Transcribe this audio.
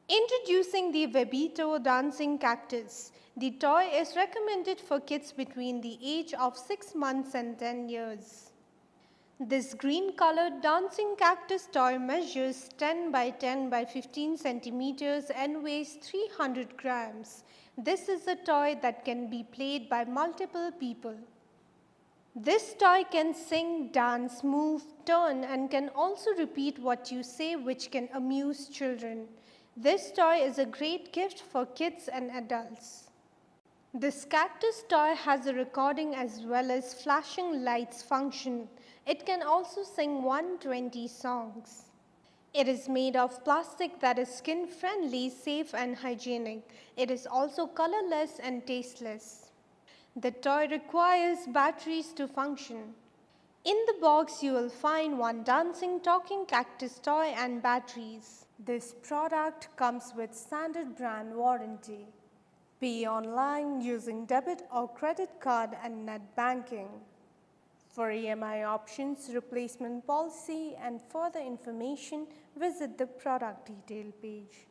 Introducing the VEBETO Dancing Cactus. The toy is recommended for kids between the age of 6 months and 10 years. This green-colored dancing cactus toy measures 10 by 10 by 15 centimeters and weighs 300 grams. This is a toy that can be played by multiple people. This toy can sing, dance, move, turn, and can also repeat what you say, which can amuse children. This toy is a great gift for kids and adults. This cactus toy has a recording as well as flashing lights function. It can also sing 120 songs. It is made of plastic that is skin-friendly, safe and hygienic. It is also colorless and tasteless. The toy requires batteries to function. In the box, you will find one dancing talking cactus toy and batteries. This product comes with standard brand warranty. Pay online using debit or credit card and net banking. For EMI options, replacement policy and further information, visit the product detail page.